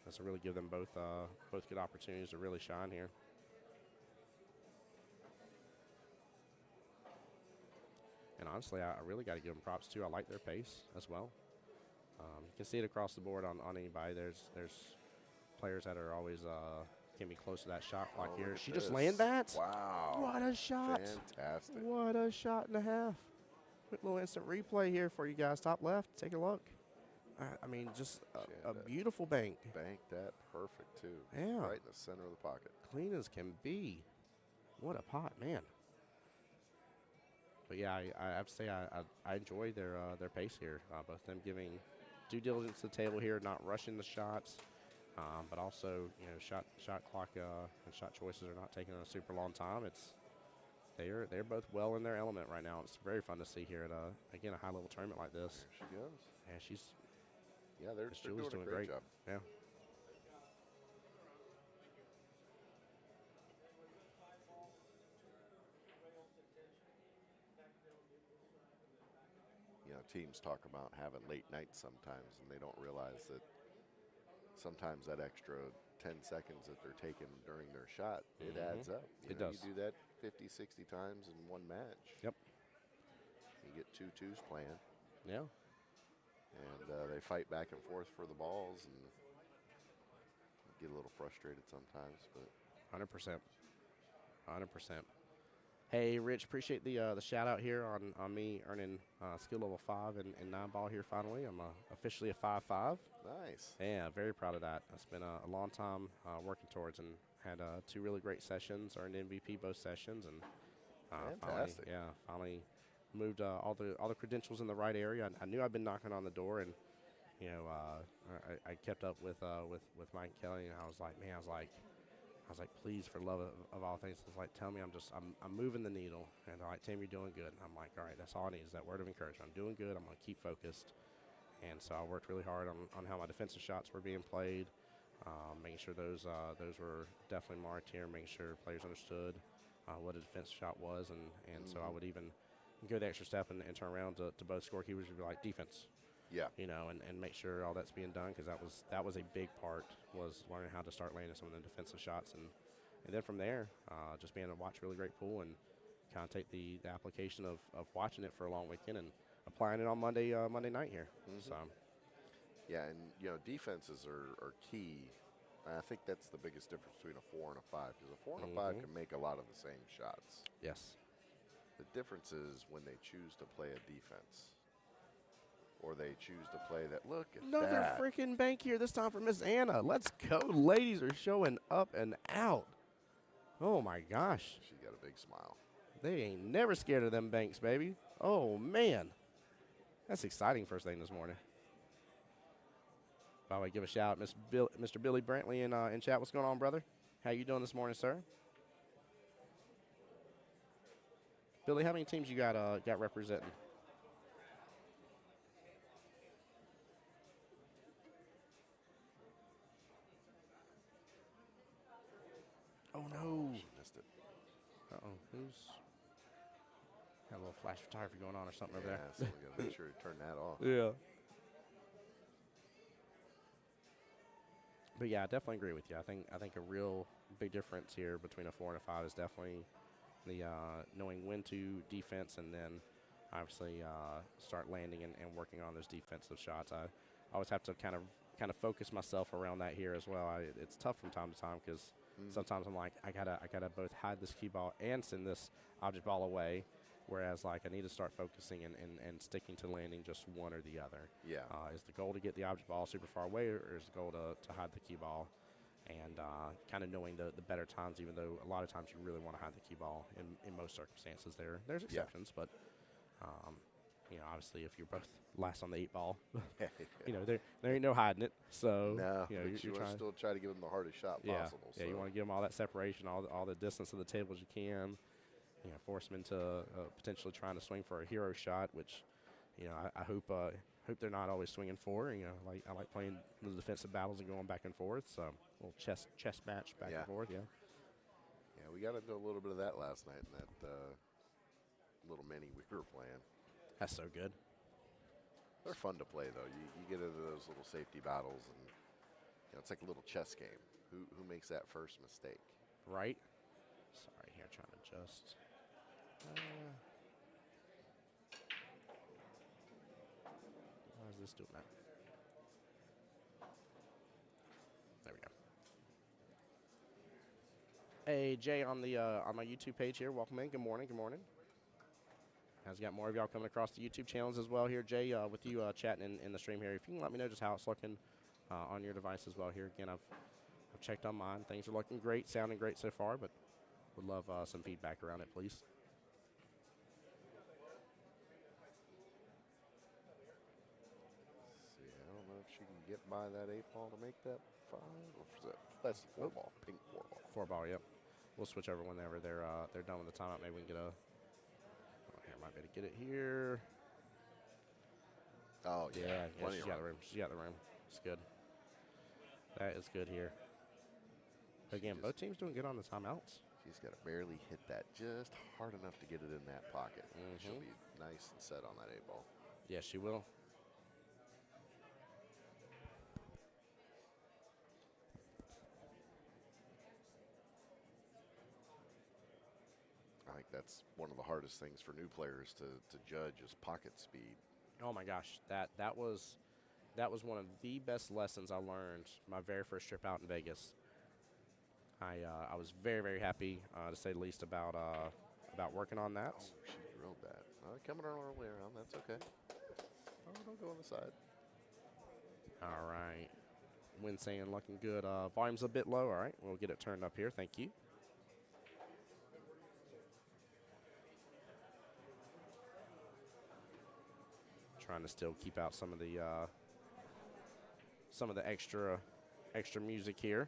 This will really give them both good opportunities to really shine here. And honestly, I really got to give them props too. I like their pace as well. You can see it across the board on anybody. There's players that are always can be close to that shot clock here. She just landed that. Wow! What a shot! Fantastic! What a shot and a half. Quick little instant replay here for you guys. Top left. Take a look. I mean, just a beautiful bank. Banked that perfect too. Yeah. Right in the center of the pocket. Clean as can be. What a pot, man. But yeah, I have to say I enjoy their pace here. Both them giving due diligence to the table here, not rushing the shots, but also shot clock and shot choices are not taking a super long time. They're both well in their element right now. It's very fun to see here at again a high level tournament like this. There she goes. And they're doing a great job. Yeah. Teams talk about having late nights sometimes, and they don't realize that sometimes that extra 10 seconds that they're taking during their shot, it adds up. It does. You do that 50, 60 times in one match. Yep. You get 2 twos playing. Yeah. And they fight back and forth for the balls and get a little frustrated sometimes. But 100%. 100%. Hey, Rich, appreciate the shout out here on me earning skill level 5 in 9-ball here finally. I'm officially a 5-5. Nice. Yeah, very proud of that. It's been a long time working towards, and had 2 really great sessions, earned MVP both sessions, and Fantastic. finally moved all the credentials in the right area. I knew I'd been knocking on the door, and I kept up with Mike Kelly, and I was like, please, for love of all things, it's like, tell me I'm moving the needle. And they're like, Tim, you're doing good. And I'm like, all right, that's all I need is that word of encouragement. I'm doing good. I'm going to keep focused. And so I worked really hard on how my defensive shots were being played, making sure those were definitely marked here, making sure players understood what a defensive shot was. And so I would even go the extra step and turn around to both scorekeepers and be like, defense. Yeah. And make sure all that's being done, because that was a big part, was learning how to start landing some of the defensive shots, and then from there, just being able to watch a really great pool and kind of take the application of watching it for a long weekend and applying it on Monday night here. So Yeah, and defenses are key. I think that's the biggest difference between a 4 and a 5, because a 4 and a 5 can make a lot of the same shots. yes, The difference is when they choose to play a defense, or they choose to play that. Look at another that. freaking bank here, this time for Miss Anna. Let's go. Ladies are showing up and out. Oh, my gosh. She got a big smile. They ain't never scared of them banks, baby. Oh, man. That's exciting first thing this morning. By the way, give a shout out Mr. Billy Brantley in chat. What's going on, brother? How you doing this morning, sir? Billy, how many teams you got representing? Oh, no. She missed it. Uh-oh. Who's got a little flash photography going on or something over Yeah, there? so we got to make sure to turn that off. Yeah. But yeah, I definitely agree with you. I think a real big difference here between a 4 and a 5 is definitely the knowing when to defense, and then obviously start landing and working on those defensive shots. I always have to kind of focus myself around that here as well. It's tough from time to time, because sometimes I'm like, I gotta both hide this key ball and send this object ball away. Whereas, like, I need to start focusing and sticking to landing just one or the other. Yeah. Is the goal to get the object ball super far away, or is the goal to hide the key ball? And kind of knowing the better times, even though a lot of times you really want to hide the key ball in most circumstances. There's exceptions, but, obviously if you're both last on the 8 ball, there ain't no hiding it. So, No, you're but you want to trying, still try to give them the hardest shot possible. Yeah, you want to give them all that separation, all the distance of the table as you can. Force them into potentially trying to swing for a hero shot, which, I hope they're not always swinging for. I like playing the defensive battles and going back and forth. So a little chess match back and forth. Yeah. Yeah, we got into a little bit of that last night in that little mini we were playing. That's so good. They're fun to play though. You get into those little safety battles, and it's like a little chess game. Who makes that first mistake? Right. Sorry, here trying to adjust. Why is this doing that? There we go. Hey, Jay, on my YouTube page here. Welcome in. Good morning. Good morning. Has got more of y'all coming across the YouTube channels as well here. Jay, with you chatting in the stream here. If you can let me know just how it's looking on your device as well here. Again, I've checked on mine. Things are looking great, sounding great so far, but would love some feedback around it, please. See, I don't know if she can get by that 8 ball to make that 5. Or is that's the 4 ball, pink 4 ball. 4 ball, yep. We'll switch over whenever they're done with the timeout. Maybe we can get a. Oh, here, might be able to get it here. Oh Yeah, plenty she's of got the room. She's got the room. It's good. That is good here. Again, both teams doing good on the timeouts. She's got to barely hit that just hard enough to get it in that pocket. She'll be nice and set on that 8 ball. Yes, she will. I think that's one of the hardest things for new players to judge is pocket speed. Oh my gosh, that was one of the best lessons I learned my very first trip out in Vegas. I was very, very happy, to say the least, about working on that. Oh, she drilled that. Coming all the way around. That's okay. Oh, don't go on the side. All right. Wind sand looking good. Volume's a bit low. All right, we'll get it turned up here. Thank you. Trying to still keep out some of the extra music here.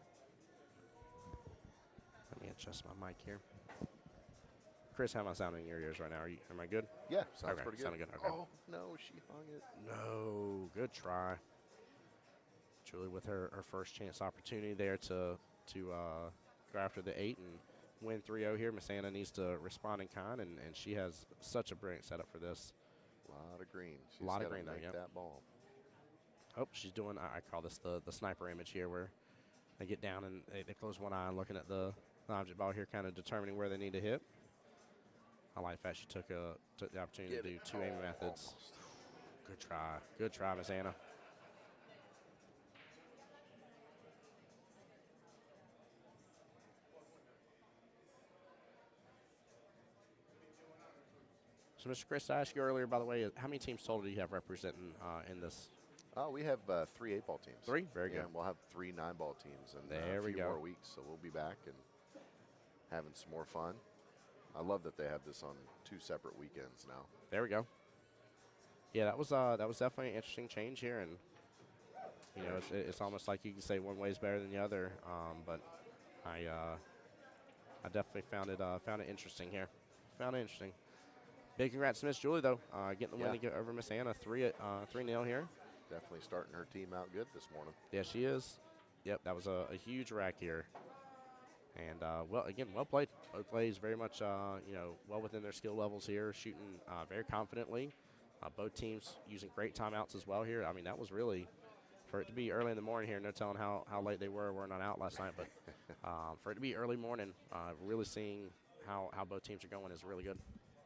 Let me adjust my mic here. Chris, how am I sounding in your ears right now? Am I good? Yeah, sounds okay, pretty good. Sounding good. Okay. Oh, no, she hung it. No, good try. Julie with her first chance opportunity there to go after the 8 and win 3-0 here. Miss Anna needs to respond in kind, and she has such a brilliant setup for this. A lot of green. She's A lot of gotta green there, make yep. that ball. Oh, she's doing, I call this the sniper image here, where they get down and they close one eye looking at the object ball here, kind of determining where they need to hit. I like that she took the opportunity to do two aiming methods. Almost. Good try, Miss Anna. So, Mr. Chris, I asked you earlier, by the way, how many teams total do you have representing in this? We have 3 8-ball teams. 3? Very good. And we'll have 3 9-ball teams in There a we few go. more weeks. So we'll be back and having some more fun. I love that they have this on 2 separate weekends now. There we go. Yeah, that was definitely an interesting change here, and you know, it's almost like you can say one way is better than the other. But I definitely found it interesting here. Found it interesting. Big congrats to Miss Julie though, getting the win to get over Miss Anna 3-0 here. Definitely starting her team out good this morning. Yeah, she is. Yep, that was a huge rack here. And, well played. Both plays very much, well within their skill levels here, shooting very confidently. Both teams using great timeouts as well here. I mean, that was really, for it to be early in the morning here, no telling how late they were not out last night, but for it to be early morning, really seeing how both teams are going is really good.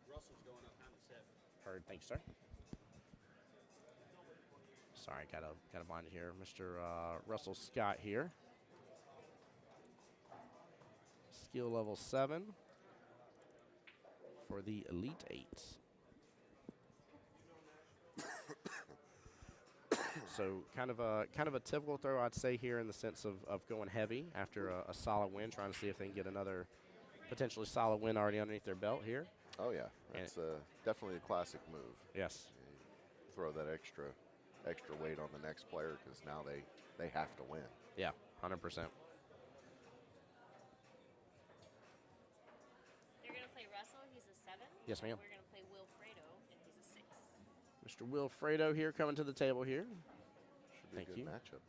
Russell's going up 97. Heard. Thank you, sir. Sorry, got a blind here. Mr. Russell Scott here. Skill level 7 for the Elite 8. So kind of a typical throw, I'd say, here in the sense of going heavy after a solid win, trying to see if they can get another potentially solid win already underneath their belt here. Oh, yeah. That's definitely a classic move. Yes. You throw that extra weight on the next player because now they have to win. Yeah, 100%. You're going to play Russell, he's a 7. Yes, ma'am. We're going to play Wilfredo, and he's a 6. Mr. Wilfredo here coming to the table here. Should be Thank a good you. matchup.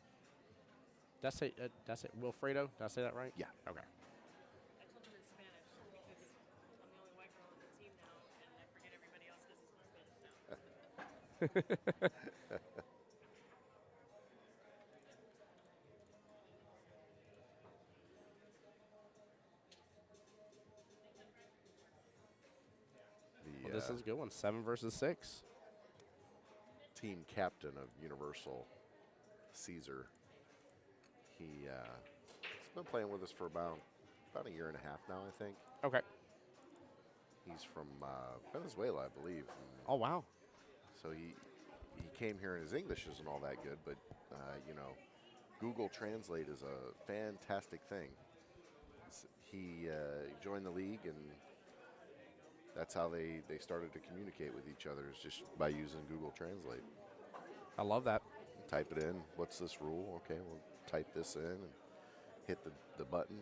Did I say Wilfredo? Did I say that right? Yeah. Okay. I told him in Spanish because I'm the only white girl on the team now, and I forget everybody else doesn't speak Spanish now. Well, this is a good one. 7 versus 6. Team captain of Universal, Caesar. He's been playing with us for about a year and a half now, I think. Okay. He's from Venezuela, I believe. Oh, wow. So he came here, and his English isn't all that good, but Google Translate is a fantastic thing. He joined the league, and that's how they started to communicate with each other, is just by using Google Translate. I love that. Type it in. What's this rule? Okay, we'll type this in and hit the button.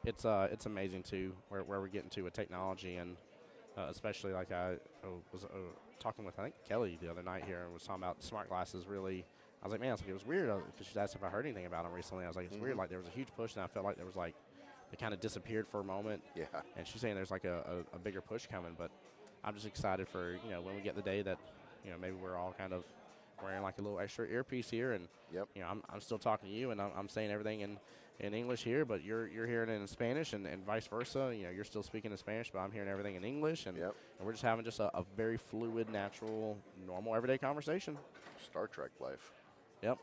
It's amazing too where we're getting to with technology, and especially like I was talking with I think Kelly the other night here and was talking about smart glasses. Really, I was like, man, it was weird because she asked if I heard anything about them recently. I was like, it's weird. Like there was a huge push, and I felt like there was like it kind of disappeared for a moment. Yeah. And she's saying there's like a bigger push coming, but I'm just excited for when we get the day that maybe we're all kind of wearing like a little extra earpiece here, and yep. I'm still talking to you, and I'm saying everything in English here, but you're hearing it in Spanish, and vice versa. You're still speaking in Spanish, but I'm hearing everything in English, and, yep. and we're just having just a very fluid, natural, normal, everyday conversation. Star Trek life. Yep.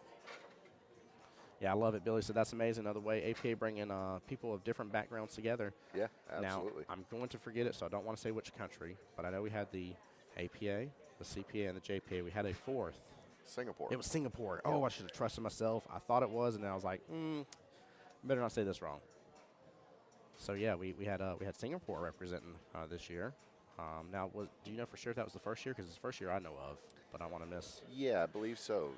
Yeah, I love it, Billy. So that's amazing. Another way APA bringing people of different backgrounds together. Yeah, absolutely. Now, I'm going to forget it, so I don't want to say which country, but I know we had the APA, the CPA, and the JPA. We had a fourth. Singapore. It was Singapore. Yeah. Oh, I should have trusted myself. I thought it was, and then I was like, better not say this wrong. So yeah, we had Singapore representing this year. Now, do you know for sure if that was the first year? Because it's the first year I know of, but I want to miss. Yeah, I believe so.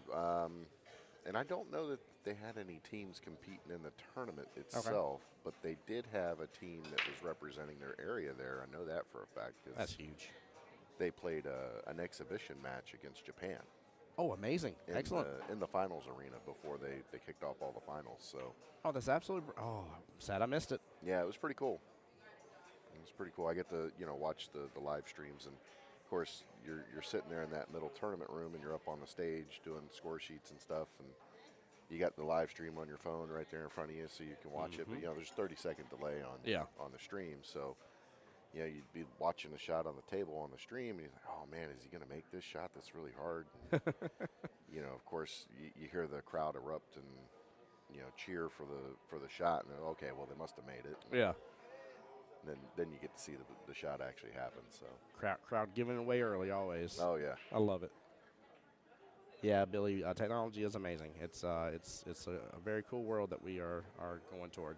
And I don't know that they had any teams competing in the tournament itself, but they did have a team that was representing their area there. I know that for a fact. 'Cause That's huge. they played an exhibition match against Japan. Oh, amazing. Excellent. In the finals arena before they kicked off all the finals. So, Oh, that's absolutely. Oh, I'm sad I missed it. yeah, it was pretty cool. It was pretty cool. I get to watch the live streams, and of course you're sitting there in that middle tournament room, and you're up on the stage doing score sheets and stuff, and you got the live stream on your phone right there in front of you, so you can watch it. But there's a 30-second delay on the stream, so you'd be watching the shot on the table on the stream, and you're like, oh man, is he going to make this shot? That's really hard. And, of course, you hear the crowd erupt and cheer for the shot, and they're okay, well they must have made it. Yeah. And then you get to see the shot actually happen. So Crowd giving away early always. oh yeah, I love it. Yeah, Billy, technology is amazing. It's a very cool world that we are going towards.